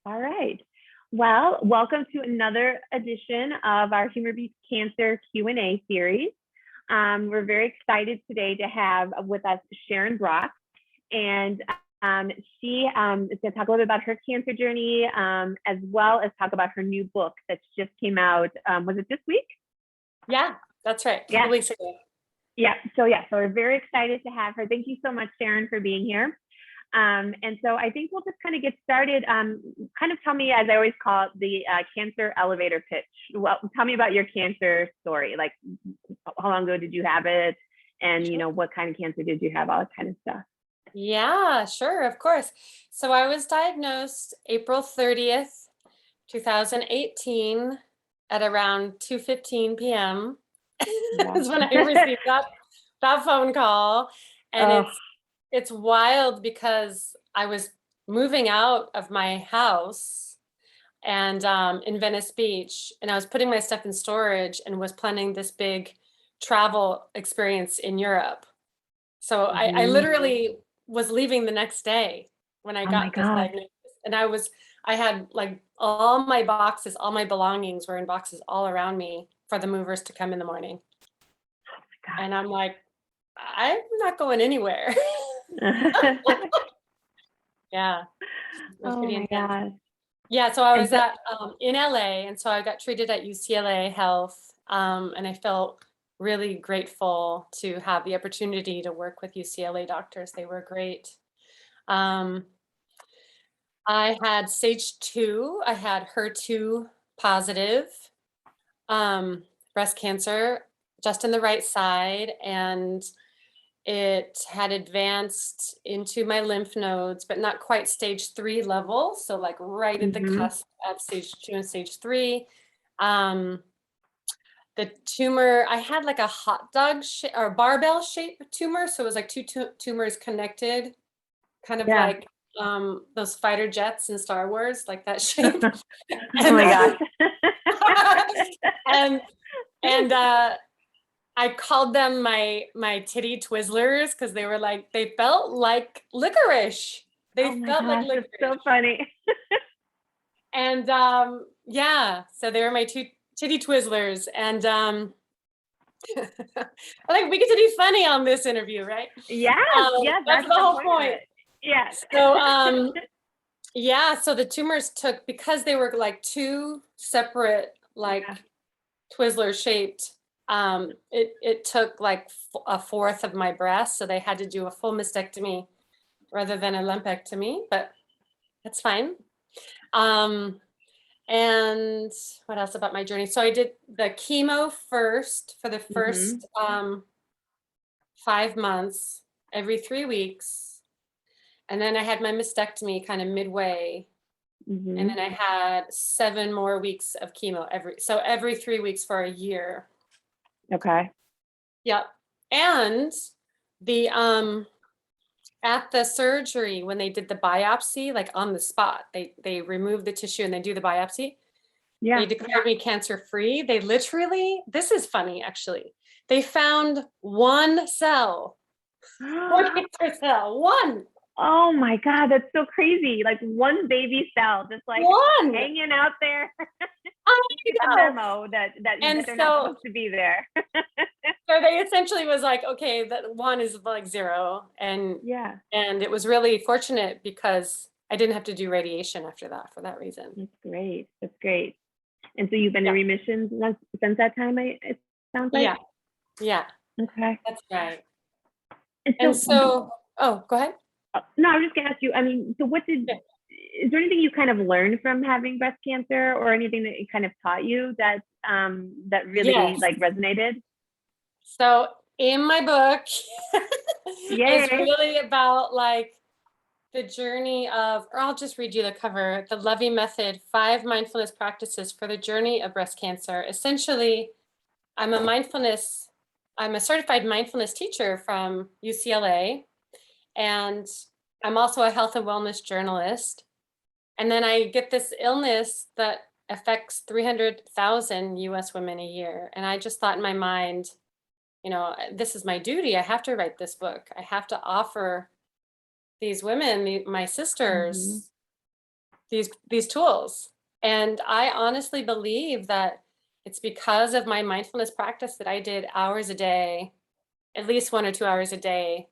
All right. Well, welcome to another edition of our Humor Beats Cancer Q&A series. We're very excited today to have with us Sharon Brock, and she is going to talk a little bit about her cancer journey, as well as talk about her new book that just came out. Was it this week? Yeah, that's right. Yeah. Weeks ago. So we're very excited to have her. Thank you so much, Sharon, for being here. And so I think we'll just kind of get started. Kind of tell me, as I always call it, the cancer elevator pitch. Well, tell me about your cancer story. Like, how long ago did you have it? And, you know, what kind of cancer did you have? All that kind of stuff. Yeah, sure, of course. So I was diagnosed April 30th, 2018 at around 2:15 p.m. That's when I received that phone call. And it's wild because I was moving out of my house and in Venice Beach, and I was putting my stuff in storage and was planning this big travel experience in Europe. So I literally was leaving the next day when I got this diagnosis. And I had like all my boxes, all my belongings were in boxes all around me for the movers to come in the morning. And I'm like, I'm not going anywhere. Yeah. Oh my gosh. Yeah, so I was in LA, and so I got treated at UCLA Health, and I felt really grateful to have the opportunity to work with UCLA doctors. They were great. I had stage 2. I had HER2 positive breast cancer just in the right side, and it had advanced into my lymph nodes, but not quite stage 3 level. So like right at the cusp of stage 2 and stage 3. The tumor, I had like a hot dog or barbell shaped tumor. So it was like two tumors connected, kind of like those fighter jets in Star Wars, like that shape. Oh my gosh. and I called them my titty Twizzlers because they felt like licorice. They felt like licorice. That's so funny. And so they were my two titty Twizzlers. And like we get to be funny on this interview, right? Yeah, that's the whole point. Yeah. So so the tumors took, because they were like two separate Twizzler shaped. It took like a fourth of my breast, so they had to do a full mastectomy rather than a lumpectomy, but that's fine. And what else about my journey? So I did the chemo first for the first 5 months, every 3 weeks. And then I had my mastectomy kind of midway. And then I had 7 more weeks of chemo every 3 weeks for a year. Okay. Yep. And the at the surgery, when they did the biopsy, like on the spot, they remove the tissue and they do the biopsy. Yeah. They declared me cancer free. They literally, this is funny actually. They found one cell. One cancer cell. One. Oh my God, that's so crazy. Like one baby cell just like hanging out there. A memo that they're not supposed to be there. So they essentially was like, okay, that one is like 0. And it was really fortunate because I didn't have to do radiation after that for that reason. That's great. And so you've been in remission since that time, it sounds like? Yeah. Okay. That's right. And so go ahead. No, I was just gonna ask you, I mean, so is there anything you kind of learned from having breast cancer, or anything that it kind of taught you that really like resonated? So in my book, it's really about like the journey of, or I'll just read you the cover, the Lovey Method, 5 mindfulness practices for the journey of breast cancer. Essentially, I'm a certified mindfulness teacher from UCLA, and I'm also a health and wellness journalist. And then I get this illness that affects 300,000 US women a year. And I just thought in my mind, this is my duty. I have to write this book. I have to offer these women, my sisters, these tools. And I honestly believe that it's because of my mindfulness practice that I did hours a day, at least 1 or 2 hours a day,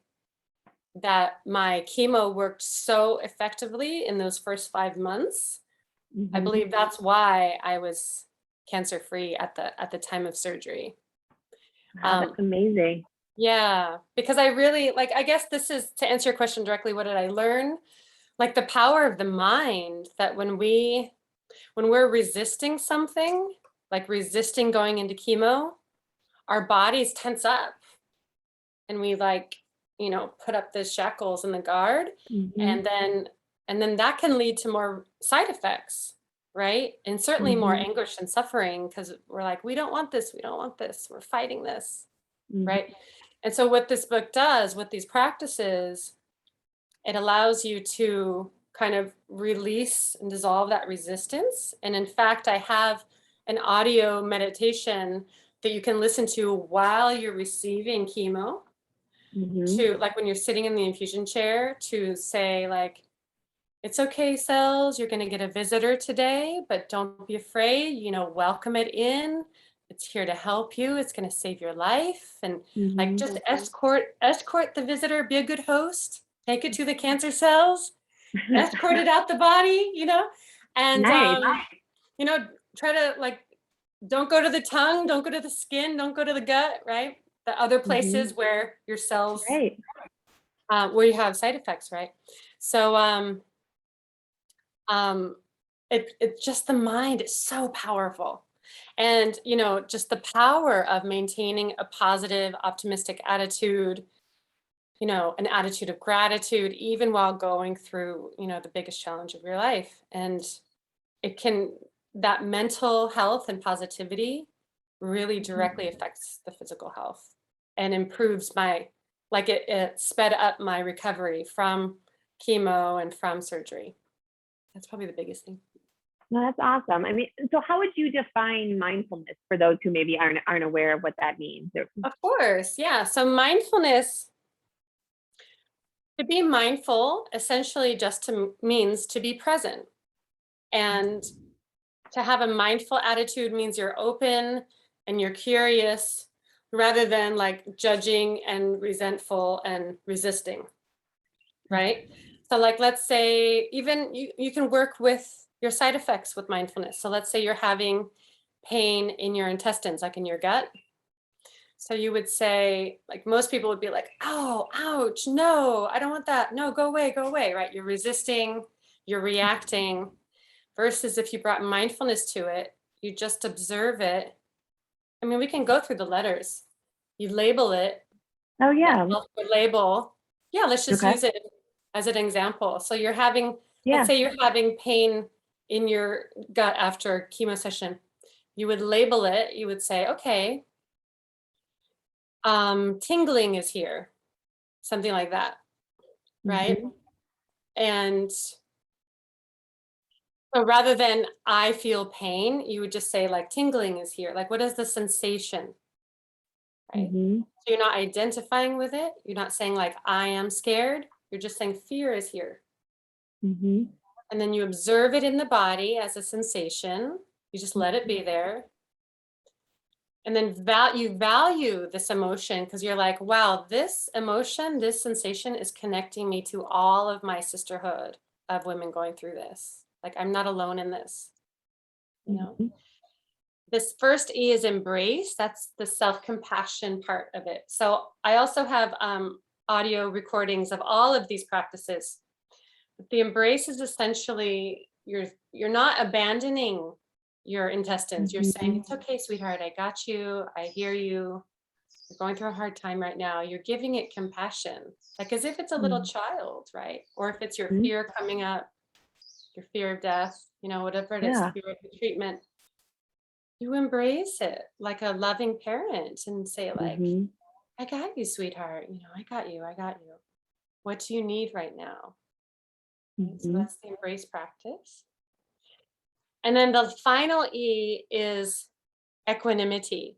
that my chemo worked so effectively in those first 5 months. I believe that's why I was cancer free at the time of surgery. Wow, that's amazing. Yeah, because I really like, I guess this is to answer your question directly, what did I learn? Like the power of the mind, that when we're resisting something, like resisting going into chemo, our bodies tense up and we like, put up the shackles and the guard, Mm-hmm. and then that can lead to more side effects, right? And certainly more Mm-hmm. anguish and suffering, because we're like, we don't want this, we don't want this, we're fighting this, Mm-hmm. right? And so what this book does with these practices, it allows you to kind of release and dissolve that resistance. And in fact, I have an audio meditation that you can listen to while you're receiving chemo, Mm-hmm. to like when you're sitting in the infusion chair, to say like, it's okay, cells, you're going to get a visitor today, but don't be afraid, welcome it in. It's here to help you. It's going to save your life. And like Mm-hmm. just escort the visitor, be a good host, take it to the cancer cells, escort it out the body, and Nice. you know, try to like, don't go to the tongue, don't go to the skin, don't go to the gut, right? The other Mm-hmm. places where your cells, Right. where you have side effects, right? So, um, it just, the mind is so powerful. And, just the power of maintaining a positive, optimistic attitude, an attitude of gratitude, even while going through, the biggest challenge of your life. And it can, that mental health and positivity really directly affects the physical health and improves like it sped up my recovery from chemo and from surgery. That's probably the biggest thing. No, that's awesome. I mean, so how would you define mindfulness for those who maybe aren't aware of what that means? Of course, yeah. So mindfulness, to be mindful essentially just means to be present. And to have a mindful attitude means you're open and you're curious, rather than like judging and resentful and resisting, right? So like, let's say even you can work with your side effects with mindfulness. So let's say you're having pain in your intestines, like in your gut. So you would say, like most people would be like, oh, ouch, no, I don't want that. No, go away, right? You're resisting, you're reacting, versus if you brought mindfulness to it, you just observe it. I mean, we can go through the letters. You label it, Oh that yeah. health food label. Yeah, let's just Okay. use it as an example. So you're having, let's Yeah. say you're having pain in your gut after a chemo session. You would label it, you would say, okay, tingling is here, something like that, right? Mm-hmm. And so rather than I feel pain, you would just say like tingling is here. Like, what is the sensation, right? Mm-hmm. So you're not identifying with it. You're not saying like I am scared. You're just saying fear is here. Mm-hmm. And then you observe it in the body as a sensation. You just let it be there. And then you value this emotion, because you're like, wow, this emotion, this sensation is connecting me to all of my sisterhood of women going through this. Like, I'm not alone in this, you know? Mm-hmm. This first E is embrace. That's the self-compassion part of it. So I also have audio recordings of all of these practices. The embrace is essentially, you're not abandoning your intestines. You're saying, Mm-hmm. it's okay, sweetheart, I got you, I hear you. You're going through a hard time right now. You're giving it compassion, like as if it's a little child, right? Or if it's your Mm-hmm. fear coming up, your fear of death, whatever it is, Yeah. fear of the treatment, you embrace it like a loving parent and say like, Mm-hmm. I got you, sweetheart. I got you, I got you. What do you need right now? Right? So Mm-hmm. that's the embrace practice. And then the final E is equanimity.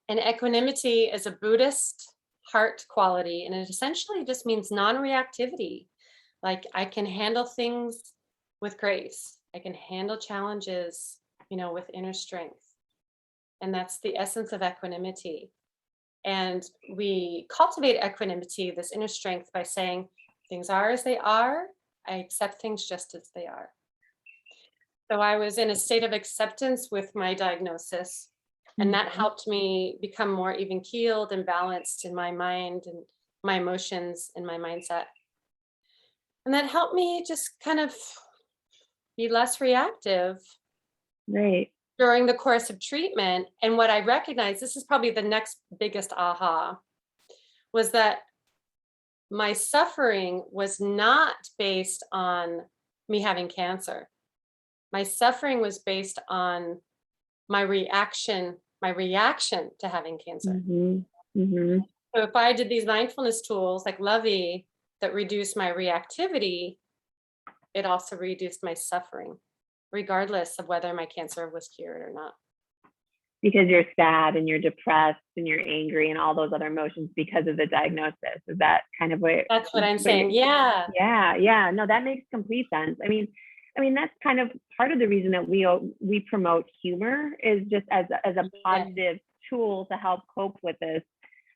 And equanimity is a Buddhist heart quality, and it essentially just means non-reactivity. Like I can handle things with grace. I can handle challenges, with inner strength. And that's the essence of equanimity. And we cultivate equanimity, this inner strength, by saying things are as they are. I accept things just as they are. So I was in a state of acceptance with my diagnosis, and that helped me become more even keeled and balanced in my mind and my emotions and my mindset. And that helped me just kind of be less reactive Right. during the course of treatment. And what I recognized, this is probably the next biggest aha, was that my suffering was not based on me having cancer. My suffering was based on my reaction to having cancer. So if I did these mindfulness tools like Lovey that reduce my reactivity, it also reduced my suffering, regardless of whether my cancer was cured or not. Because you're sad and you're depressed and you're angry and all those other emotions because of the diagnosis. Is that kind of what? That's what I'm saying. Yeah. Yeah. No, that makes complete sense. I mean, that's kind of part of the reason that we promote humor, is just as a positive tool to help cope with this.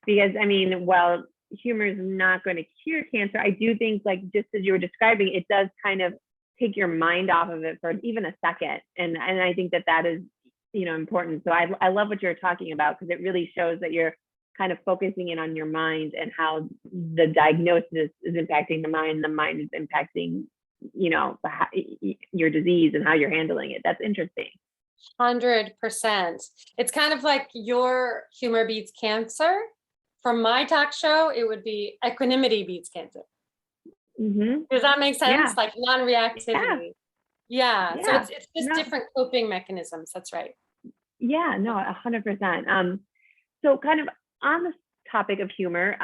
Because while humor is not going to cure cancer, I do think, like, just as you were describing, it does kind of take your mind off of it for even a second. And I think that is, important. So I love what you're talking about, because it really shows that you're kind of focusing in on your mind and how the diagnosis is impacting the mind is impacting, your disease and how you're handling it. That's interesting. 100%. It's kind of like your humor beats cancer. For my talk show, it would be equanimity beats cancer. Does that make sense? Yeah. Like non-reactivity. Yeah. So it's just different coping mechanisms. That's right. Yeah, no, 100%. So kind of on the topic of humor,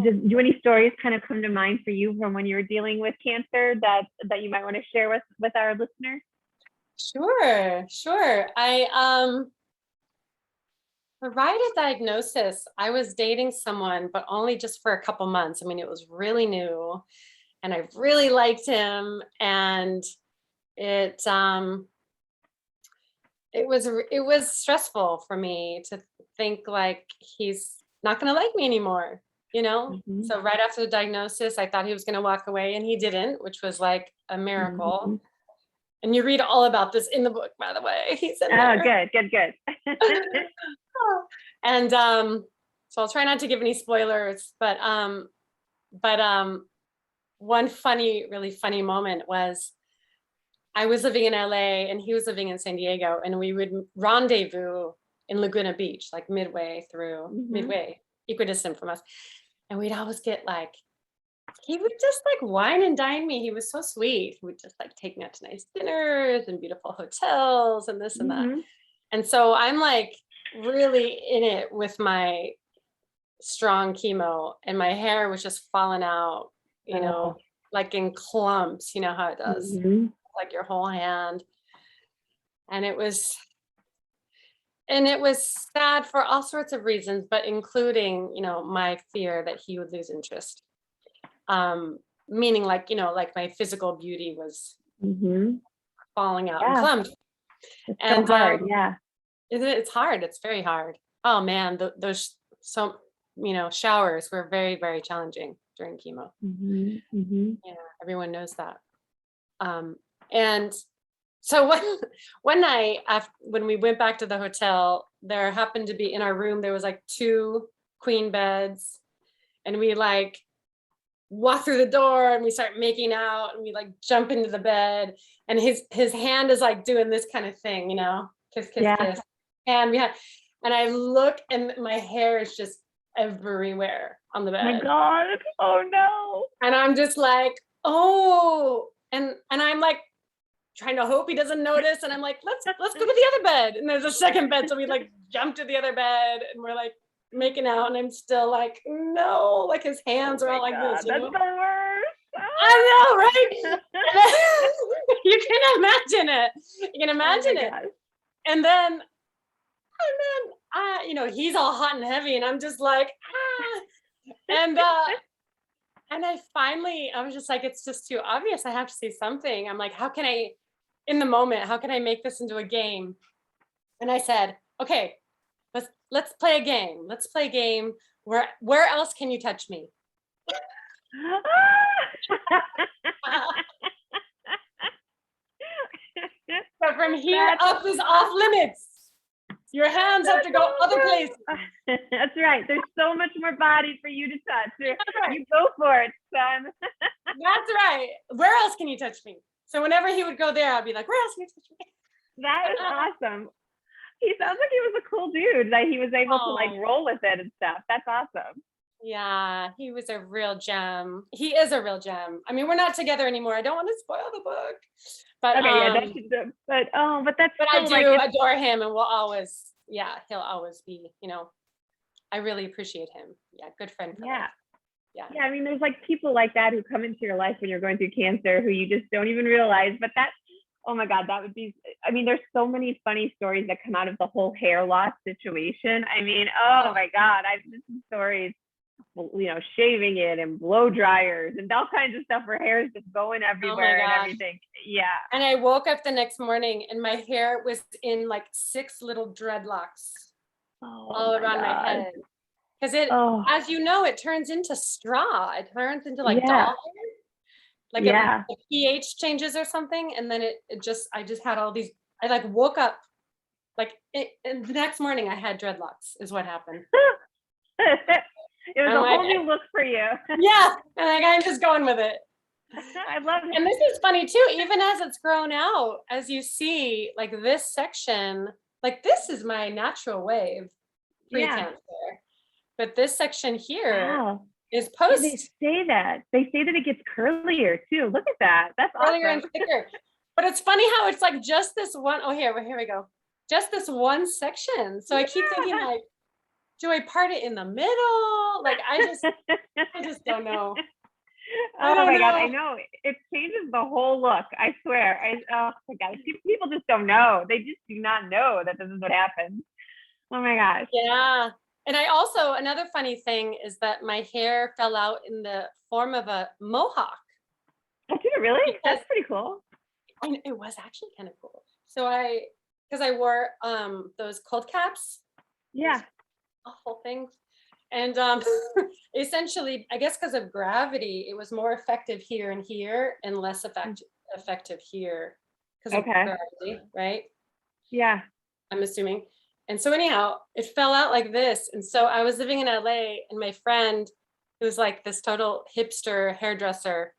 do any stories kind of come to mind for you from when you were dealing with cancer that you might want to share with our listeners? Sure. Right at diagnosis, I was dating someone, but only just for a couple months. It was really new, and I really liked him, and it was stressful for me to think like he's not going to like me anymore, So right after the diagnosis, I thought he was going to walk away, and he didn't, which was like a miracle. And you read all about this in the book, by the way. He's in there. Oh, good. And so I'll try not to give any spoilers, but one really funny moment was, I was living in LA and he was living in San Diego, and we would rendezvous in Laguna Beach, like midway, equidistant from us. And we'd always get he would just wine and dine me. He was so sweet. He would just take me out to nice dinners and beautiful hotels and this and that. And so I'm really in it with my strong chemo, and my hair was just falling out, in clumps, how it does, your whole hand. And it was sad for all sorts of reasons, but including, my fear that he would lose interest. Meaning my physical beauty was falling out and clumped. It's so hard. It's hard. It's very hard. Oh man, those showers were very, very challenging during chemo. Yeah, everyone knows that. And so one night when we went back to the hotel, there happened to be in our room, there was 2 queen beds, and we walk through the door and we start making out, and we jump into the bed, and his hand is doing this kind of thing, kiss, kiss. And I look, and my hair is just everywhere on the bed. My God. Oh no. And I'm just oh, and I'm trying to hope he doesn't notice. And I'm let's go to the other bed. And there's a second bed. So we jump to the other bed, and we're making out, and I'm still no, his hands are all this. That's the worst. I know, right? You can imagine it. And then he's all hot and heavy, and I'm just and And I was just like, it's just too obvious. I have to say something. I'm like, in the moment, how can I make this into a game? And I said, okay, let's play a game. Let's play a game. Where else can you touch me? So from here up is off limits. Your hands have to go other places. That's right. There's so much more body for you to touch. Right. You go for it, son. That's right. Where else can you touch me? So whenever he would go there, I'd be like, where else can you touch me? That is awesome. He sounds like he was a cool dude. That he was able to like roll with it and stuff. That's awesome. Yeah, he was a real gem. He is a real gem. I mean, we're not together anymore. I don't want to spoil the book. But okay, yeah, but that's but I do adore him, and he'll always be, I really appreciate him. Yeah, good friend for life. Yeah. I mean, there's like people like that who come into your life when you're going through cancer who you just don't even realize. But oh my God, that would be, I mean, there's so many funny stories that come out of the whole hair loss situation. I mean, oh my God, I've just some stories, shaving it and blow dryers and all kinds of stuff where hair is just going everywhere and everything. Yeah. And I woke up the next morning and my hair was in like 6 little dreadlocks all around my head. Because as you know, it turns into straw. It turns into like doll hair. Like the pH changes or something. And then I just had all these, I like woke up and the next morning I had dreadlocks is what happened. It was a whole new look for you. Yeah. And I'm just going with it. I love it. And this is funny too, even as it's grown out, as you see, like this section, like this is my natural wave pre-cancer. But this section here is post. They say that it gets curlier too. Look at that. That's curlier and thicker. But it's funny how it's like just this one. Oh, here we go. Just this one section. So I keep thinking like, do I part it in the middle? Like I just don't know. Oh my God, I know. It changes the whole look. I swear. Oh my God, people just don't know. They just do not know that this is what happens. Oh my gosh. Yeah. And I also, another funny thing is that my hair fell out in the form of a mohawk. Oh, did it really? That's pretty cool. And it was actually kind of cool. So because I wore those cold caps. Yeah. Awful things. And essentially, I guess because of gravity, it was more effective here and here and less effective here because of gravity, right? Yeah. I'm assuming. And so anyhow, it fell out like this. And so I was living in LA and my friend, who's like this total hipster hairdresser,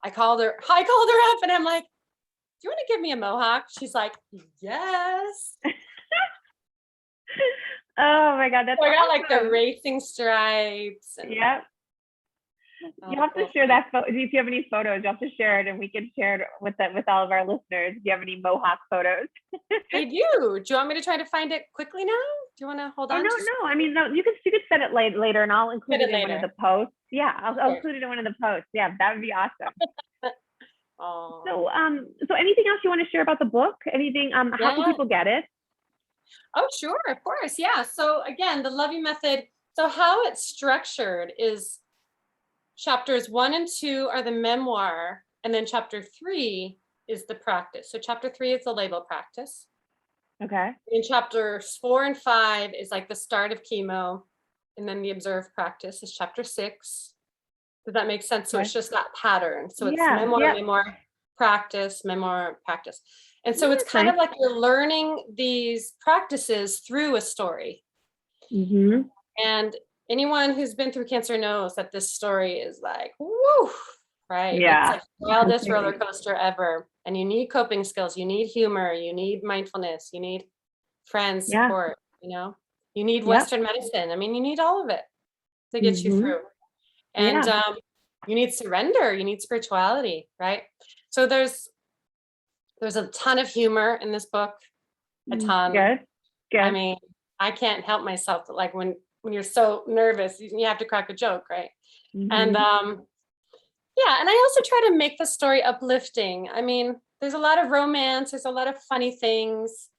I called her up and I'm like, do you want to give me a mohawk? She's like, yes. Oh my God, that's so I got like the racing stripes. And, you have to share that photo. If you have any photos, you have to share it and we can share it with all of our listeners. If you have any mohawk photos. I do. Do you want me to try to find it quickly now? Do you want to hold on? No. I mean, no, you could send it later and I'll include it in one of the posts. Yeah, I'll include it in one of the posts. Yeah, that would be awesome. So anything else you want to share about the book? Anything, how can people get it? Oh, sure, of course. Yeah. So again, the Love You Method. So how it's structured is chapters 1 and 2 are the memoir, and then chapter 3 is the practice. So chapter 3 is the label practice. Okay. In chapters 4 and 5 is like the start of chemo, and then the observed practice is chapter 6. Does that make sense? So it's just that pattern. So it's memoir, practice, memoir, practice. And so it's kind of like you're learning these practices through a story. Mm-hmm. And anyone who's been through cancer knows that this story is like, woo, right? Yeah. It's like the wildest roller coaster ever. And you need coping skills. You need humor. You need mindfulness. You need friends, support, you need Western medicine. I mean, you need all of it to get you through. And you need surrender. You need spirituality, right? So there's a ton of humor in this book, a ton. Good. I mean, I can't help myself, but like when you're so nervous, you have to crack a joke, right? Mm-hmm. And and I also try to make the story uplifting. I mean, there's a lot of romance, there's a lot of funny things.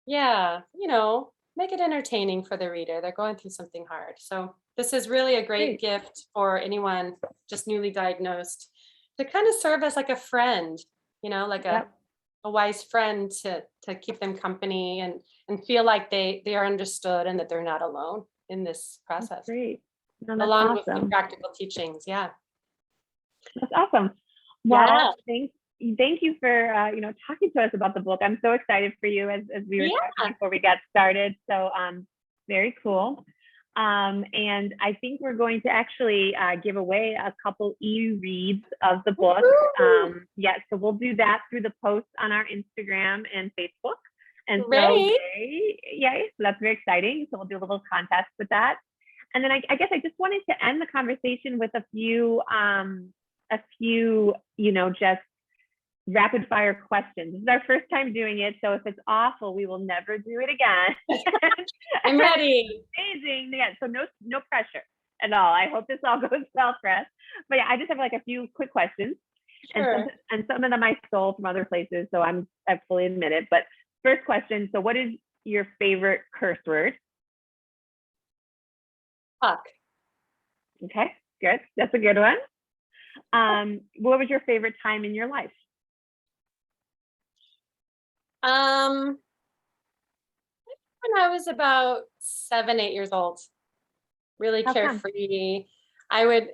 Yeah, no make it entertaining for the reader. They're going through something hard. So this is really a great gift for anyone just newly diagnosed to kind of serve as like a friend, like a wise friend to keep them company and feel like they are understood and that they're not alone in this process. That's great. No, that's Along with awesome. the practical teachings. Yeah. That's awesome. Well, thank you for talking to us about the book. I'm so excited for you as we were talking before we got started. So very cool. And I think we're going to actually give away a couple e-reads of the book. So we'll do that through the post on our Instagram and Facebook. And so that's very exciting. So we'll do a little contest with that. And then I guess I just wanted to end the conversation with a few just rapid fire questions. This is our first time doing it, so if it's awful, we will never do it again. I'm ready. Amazing. Yeah, so no pressure at all. I hope this all goes well for us. But yeah, I just have like a few quick questions. Sure. And some of them I stole from other places, so I fully admit it. But first question, so what is your favorite curse word? Fuck. Okay, good. That's a good one. What was your favorite time in your life? When I was about 7, 8 years old, really carefree. I would,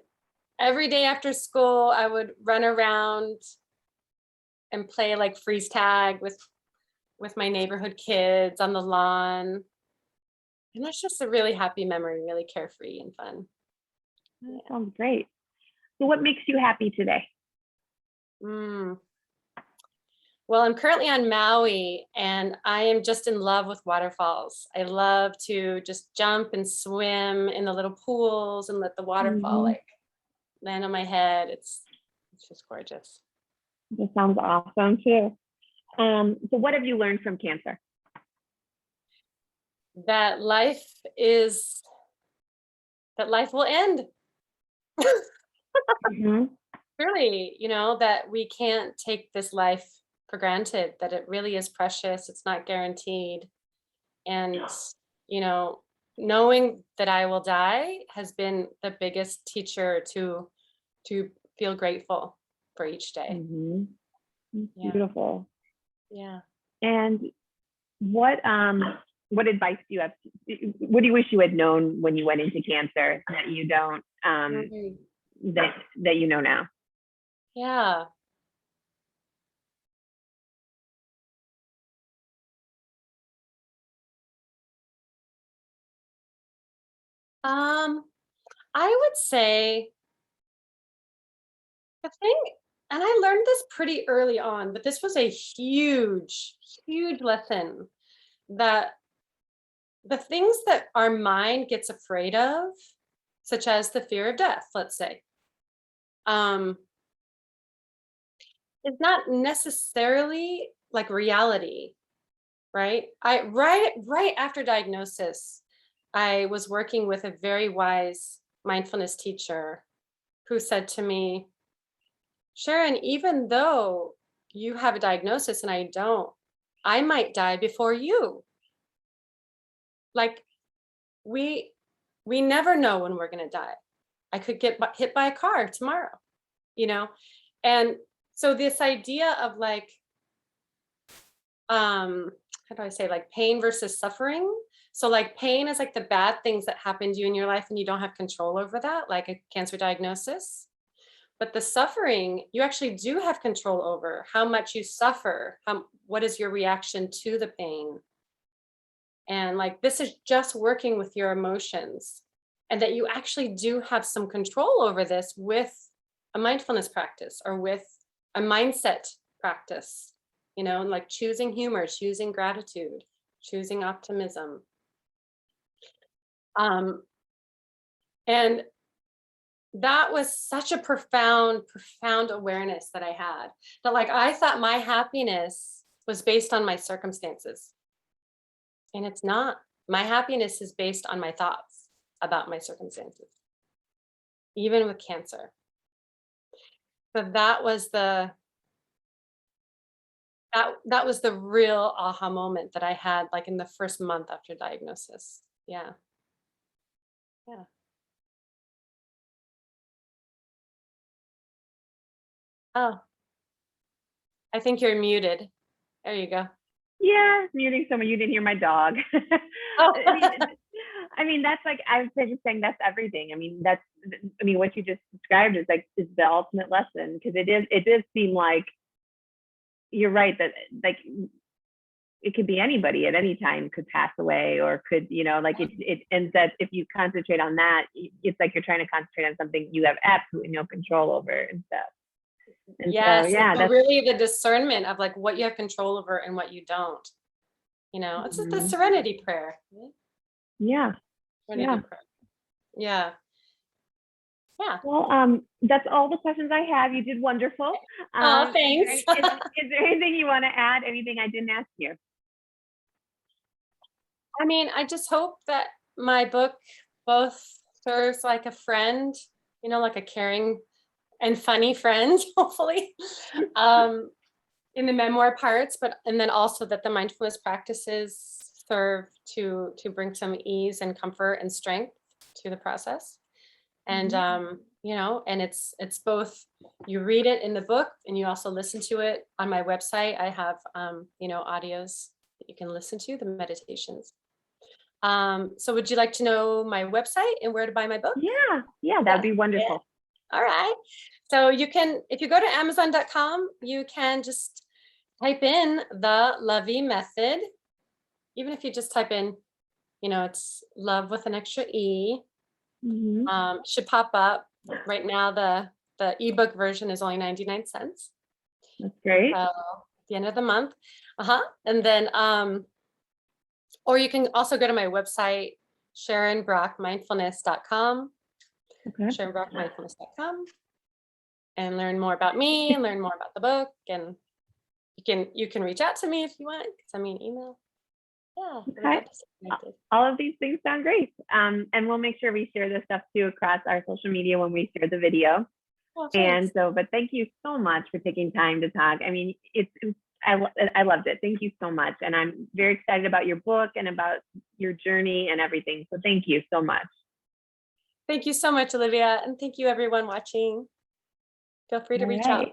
every day after school, I would run around and play like freeze tag with my neighborhood kids on the lawn. And that's just a really happy memory, really carefree and fun. That sounds great. So what makes you happy today? Well, I'm currently on Maui and I am just in love with waterfalls. I love to just jump and swim in the little pools and let the waterfall like land on my head. It's just gorgeous. That sounds awesome too. So what have you learned from cancer? That life will end. Really, that we can't take this life for granted, that it really is precious. It's not guaranteed. And, knowing that I will die has been the biggest teacher to feel grateful for each day. Beautiful. Yeah. And what advice do you have? What do you wish you had known when you went into cancer that you don't, that you know now? Yeah. I would say the thing, and I learned this pretty early on, but this was a huge, huge lesson, that the things that our mind gets afraid of, such as the fear of death, let's say, is not necessarily like reality, right? Right after diagnosis, I was working with a very wise mindfulness teacher who said to me, Sharon, even though you have a diagnosis and I don't, I might die before you. Like we never know when we're going to die. I could get hit by a car tomorrow, And so this idea of like, how do I say, like pain versus suffering? So like pain is like the bad things that happen to you in your life and you don't have control over that, like a cancer diagnosis. But the suffering, you actually do have control over how much you suffer, what is your reaction to the pain. And like, this is just working with your emotions, and that you actually do have some control over this with a mindfulness practice or with a mindset practice, and like choosing humor, choosing gratitude, choosing optimism. And that was such a profound awareness that I had, that like, I thought my happiness was based on my circumstances. And it's not. My happiness is based on my thoughts about my circumstances, even with cancer. So that was that was the real aha moment that I had, like in the first month after diagnosis. Yeah. Yeah. Oh, I think you're muted. There you go. Yeah, muting someone. You didn't hear my dog. Oh. I mean, that's like, I was just saying that's everything. I mean, what you just described is like, is the ultimate lesson. Cause it does seem like you're right that like, it could be anybody at any time could pass away or could, like and that if you concentrate on that, it's like you're trying to concentrate on something you have absolutely no control over and stuff. And Yes, so, yeah, it's that's really the discernment of like what you have control over and what you don't. It's the serenity prayer. Right? yeah. Serenity prayer. Yeah. Yeah. Well, that's all the questions I have. You did wonderful. Oh, thanks. Is there anything you want to add? Anything I didn't ask you? I mean, I just hope that my book both serves like a friend, like a caring and funny friend, hopefully, in the memoir parts, and then also that the mindfulness practices serve to bring some ease and comfort and strength to the process. And and it's both, you read it in the book and you also listen to it on my website. I have audios that you can listen to, the meditations. So would you like to know my website and where to buy my book? Yeah, that'd be wonderful. All right. So you can, if you go to Amazon.com, you can just type in the Lovey Method. Even if you just type in, it's love with an extra E, should pop up. Right now, the ebook version is only 99 cents. That's great. So at the end of the month. And then, or you can also go to my website, SharonBrockMindfulness.com. Okay. SharonBrockMindfulness.com, and learn more about me and learn more about the book. And you can reach out to me if you want. Send me an email. Yeah. Okay. All of these things sound great. And we'll make sure we share this stuff too across our social media when we share the video. Oh, but thank you so much for taking time to talk. I mean, I loved it. Thank you so much. And I'm very excited about your book and about your journey and everything. So thank you so much. Thank you so much, Olivia. And thank you everyone watching. Feel free to reach out.